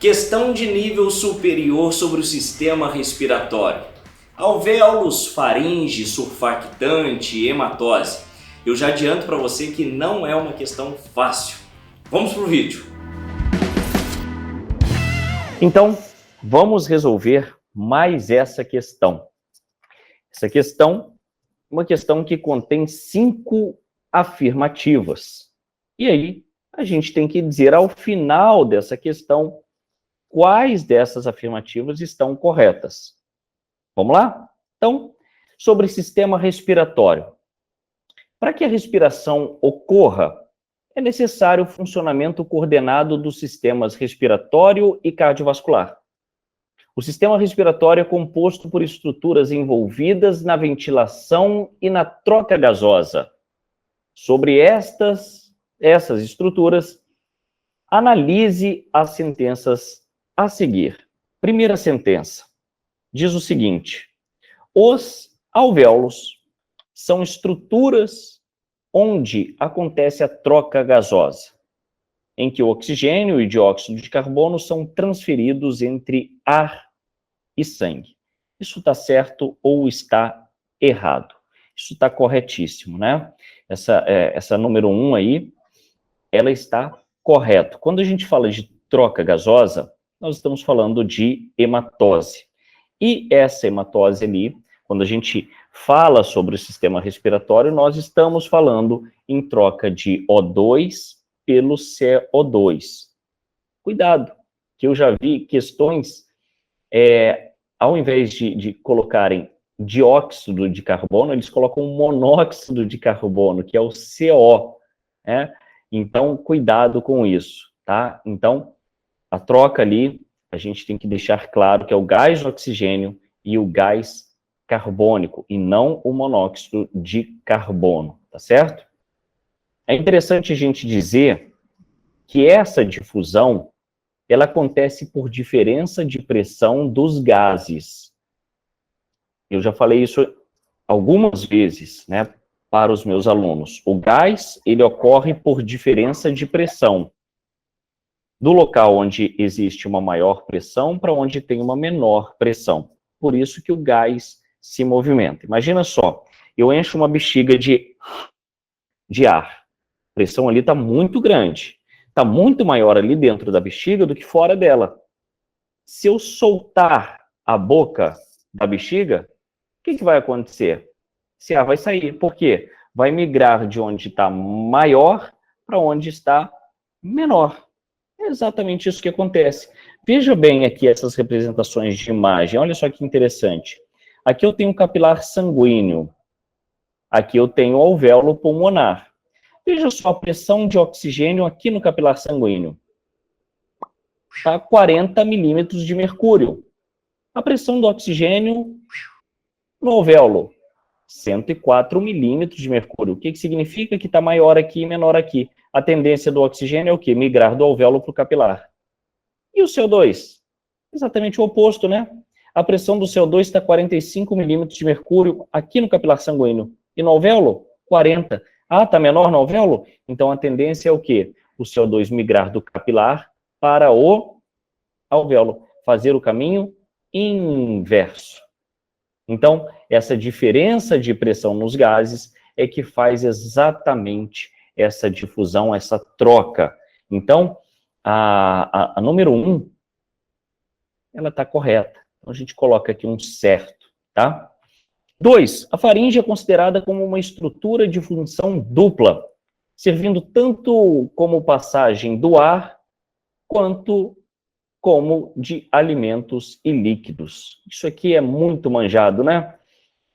Questão de nível superior sobre o sistema respiratório. Alvéolos, faringe, surfactante, hematose. Eu já adianto para você que não é uma questão fácil. Vamos pro vídeo. Então, vamos resolver mais essa questão. Essa questão é uma questão que contém 5 afirmativas. E aí, a gente tem que dizer ao final dessa questão quais dessas afirmativas estão corretas. Vamos lá? Então, sobre sistema respiratório. Para que a respiração ocorra, é necessário o funcionamento coordenado dos sistemas respiratório e cardiovascular. O sistema respiratório é composto por estruturas envolvidas na ventilação e na troca gasosa. Sobre essas estruturas, analise as sentenças a seguir. Primeira sentença diz o seguinte: os alvéolos são estruturas onde acontece a troca gasosa, em que o oxigênio e o dióxido de carbono são transferidos entre ar e sangue. Isso está certo ou está errado? Isso está corretíssimo, né? Essa número 1 aí, ela está correta. Quando a gente fala de troca gasosa, nós estamos falando de hematose. E essa hematose ali, quando a gente fala sobre o sistema respiratório, nós estamos falando em troca de O2 pelo CO2. Cuidado, que eu já vi questões, ao invés de colocarem dióxido de carbono, eles colocam monóxido de carbono, que é o CO, né? Então, cuidado com isso, tá? Então, a troca ali, a gente tem que deixar claro que é o gás de oxigênio e o gás carbônico, e não o monóxido de carbono, tá certo? É interessante a gente dizer que essa difusão, ela acontece por diferença de pressão dos gases. Eu já falei isso algumas vezes, né, para os meus alunos. O gás, ele ocorre por diferença de pressão. Do local onde existe uma maior pressão para onde tem uma menor pressão. Por isso que o gás se movimenta. Imagina só, eu encho uma bexiga de ar. A pressão ali está muito grande. Está muito maior ali dentro da bexiga do que fora dela. Se eu soltar a boca da bexiga, o que vai acontecer? Esse ar vai sair. Por quê? Vai migrar de onde está maior para onde está menor. É exatamente isso que acontece. Veja bem aqui essas representações de imagem. Olha só que interessante. Aqui eu tenho um capilar sanguíneo. Aqui eu tenho o alvéolo pulmonar. Veja só a pressão de oxigênio aqui no capilar sanguíneo. Está 40 milímetros de mercúrio. A pressão do oxigênio no alvéolo, 104 milímetros de mercúrio. O que significa que está maior aqui e menor aqui? A tendência do oxigênio é o quê? Migrar do alvéolo para o capilar. E o CO2? Exatamente o oposto, né? A pressão do CO2 está 45 milímetros de mercúrio aqui no capilar sanguíneo. E no alvéolo? 40. Ah, está menor no alvéolo? Então a tendência é o quê? O CO2 migrar do capilar para o alvéolo. Fazer o caminho inverso. Então, essa diferença de pressão nos gases é que faz exatamente essa difusão, essa troca. Então, a número 1, ela está correta. Então, a gente coloca aqui um certo, tá? 2, a faringe é considerada como uma estrutura de função dupla, servindo tanto como passagem do ar, quanto como de alimentos e líquidos. Isso aqui é muito manjado, né?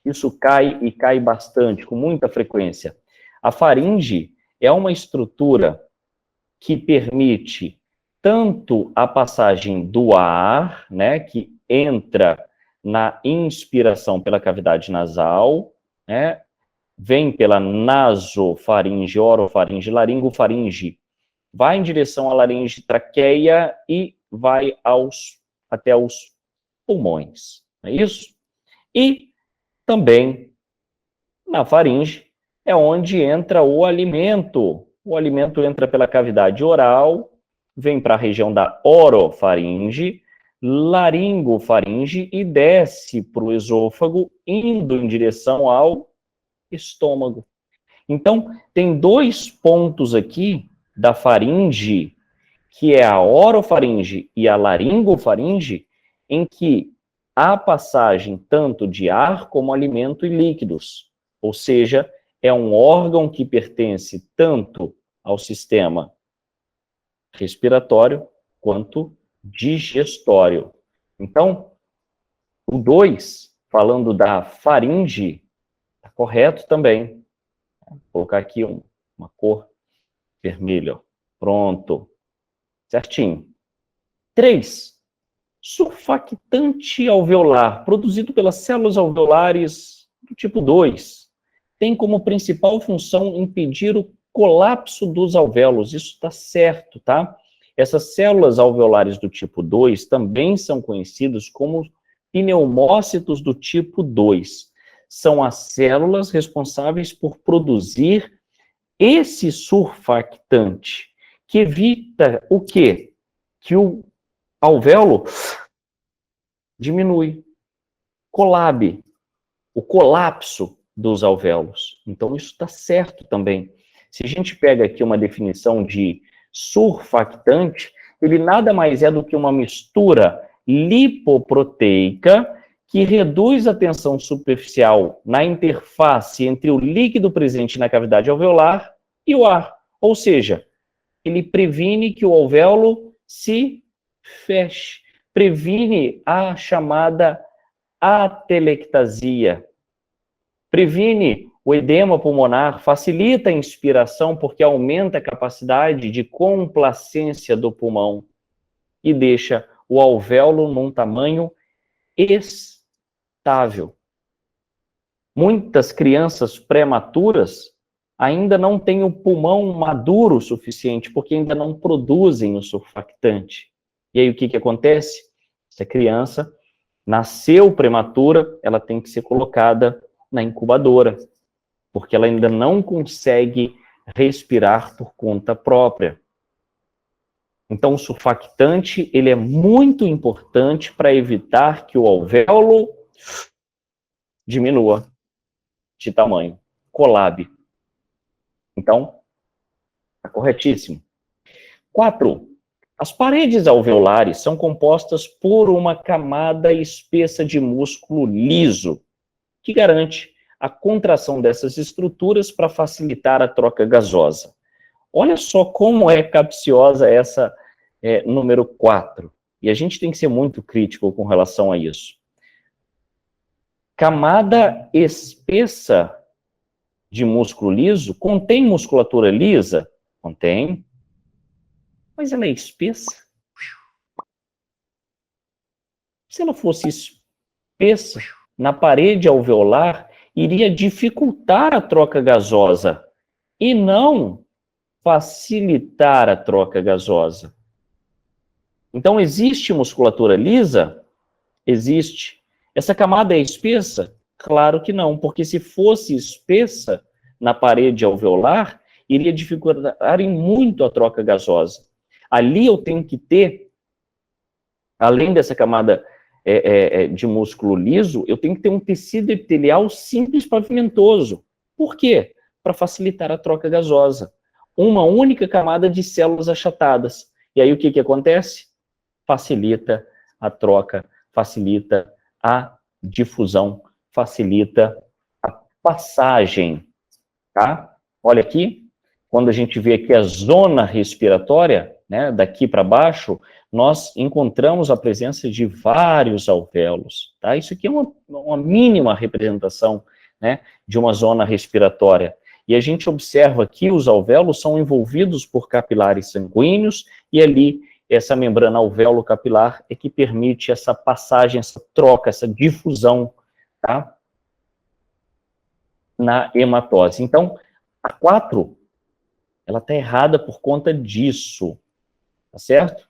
Isso cai e cai bastante, com muita frequência. A faringe é uma estrutura que permite tanto a passagem do ar, né, que entra na inspiração pela cavidade nasal, né, vem pela nasofaringe, orofaringe, laringofaringe, vai em direção à laringe traqueia e vai até os pulmões, não é isso? E também na faringe é onde entra o alimento. O alimento entra pela cavidade oral, vem para a região da orofaringe, laringofaringe e desce para o esôfago, indo em direção ao estômago. Então, tem dois pontos aqui da faringe, que é a orofaringe e a laringofaringe, em que há passagem tanto de ar como alimento e líquidos. Ou seja, é um órgão que pertence tanto ao sistema respiratório quanto digestório. Então, o 2, falando da faringe, está correto também. Vou colocar aqui uma cor vermelha. Pronto. Certinho. 3. Surfactante alveolar, produzido pelas células alveolares do tipo 2. Tem como principal função impedir o colapso dos alvéolos. Isso está certo, tá? Essas células alveolares do tipo 2 também são conhecidas como pneumócitos do tipo 2. São as células responsáveis por produzir esse surfactante, que evita o quê? Que o alvéolo diminui, colabe, o colapso dos alvéolos. Então, isso está certo também. Se a gente pega aqui uma definição de surfactante, ele nada mais é do que uma mistura lipoproteica que reduz a tensão superficial na interface entre o líquido presente na cavidade alveolar e o ar. Ou seja, ele previne que o alvéolo se feche, previne a chamada atelectasia, previne o edema pulmonar, facilita a inspiração porque aumenta a capacidade de complacência do pulmão e deixa o alvéolo num tamanho estável. Muitas crianças prematuras ainda não têm o pulmão maduro o suficiente porque ainda não produzem o surfactante. E aí o que acontece? Se a criança nasceu prematura, ela tem que ser colocada na incubadora, porque ela ainda não consegue respirar por conta própria. Então, o surfactante, ele é muito importante para evitar que o alvéolo diminua de tamanho, colabe. Então, está corretíssimo. 4. As paredes alveolares são compostas por uma camada espessa de músculo liso, que garante a contração dessas estruturas para facilitar a troca gasosa. Olha só como é capciosa essa número 4. E a gente tem que ser muito crítico com relação a isso. Camada espessa de músculo liso contém musculatura lisa? Contém. Mas ela é espessa? Se ela fosse espessa, na parede alveolar, iria dificultar a troca gasosa e não facilitar a troca gasosa. Então, existe musculatura lisa? Existe. Essa camada é espessa? Claro que não, porque se fosse espessa na parede alveolar, iria dificultar muito a troca gasosa. Ali eu tenho que ter, além dessa camada de músculo liso, eu tenho que ter um tecido epitelial simples pavimentoso. Por quê? Para facilitar a troca gasosa. Uma única camada de células achatadas. E aí o que acontece? Facilita a troca, facilita a difusão, facilita a passagem, tá? Olha aqui, quando a gente vê aqui a zona respiratória, né, daqui para baixo, nós encontramos a presença de vários alvéolos, tá? Isso aqui é uma mínima representação, né, de uma zona respiratória. E a gente observa que os alvéolos são envolvidos por capilares sanguíneos e ali essa membrana alvéolo-capilar é que permite essa passagem, essa troca, essa difusão, tá? Na hematose. Então, a 4, ela está errada por conta disso, tá certo?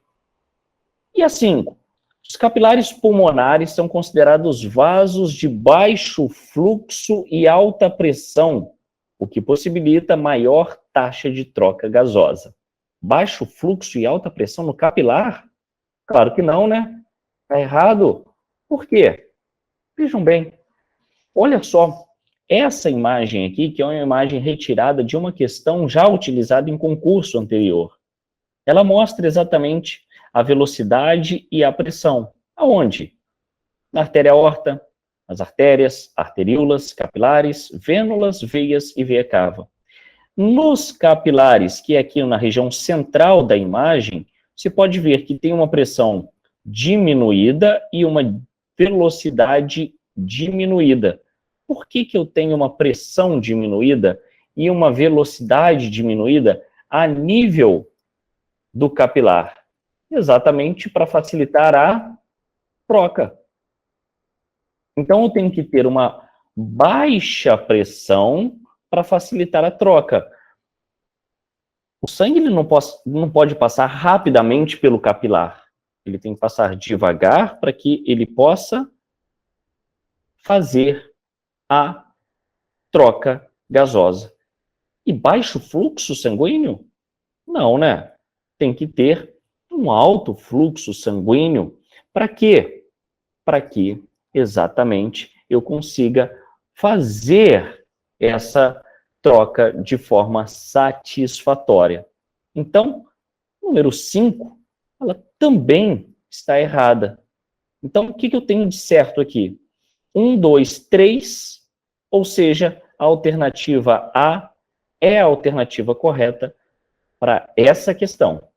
E a 5, os capilares pulmonares são considerados vasos de baixo fluxo e alta pressão, o que possibilita maior taxa de troca gasosa. baixo fluxo e alta pressão no capilar? Claro que não, né? Está errado. Por quê? Vejam bem, olha só, essa imagem aqui, que é uma imagem retirada de uma questão já utilizada em concurso anterior. Ela mostra exatamente a velocidade e a pressão. Aonde? Na artéria aorta, nas artérias, arteríolas, capilares, vênulas, veias e veia cava. Nos capilares, que é aqui na região central da imagem, você pode ver que tem uma pressão diminuída e uma velocidade diminuída. Por que eu tenho uma pressão diminuída e uma velocidade diminuída a nível do capilar? Exatamente para facilitar a troca. Então, eu tenho que ter uma baixa pressão para facilitar a troca. O sangue ele não pode passar rapidamente pelo capilar. Ele tem que passar devagar para que ele possa fazer a troca gasosa. E baixo fluxo sanguíneo? Não, né? Tem que ter um alto fluxo sanguíneo. Para quê? Para que exatamente eu consiga fazer essa troca de forma satisfatória. Então, número 5, ela também está errada. Então, o que eu tenho de certo aqui? 1, 2, 3, ou seja, a alternativa A é a alternativa correta para essa questão.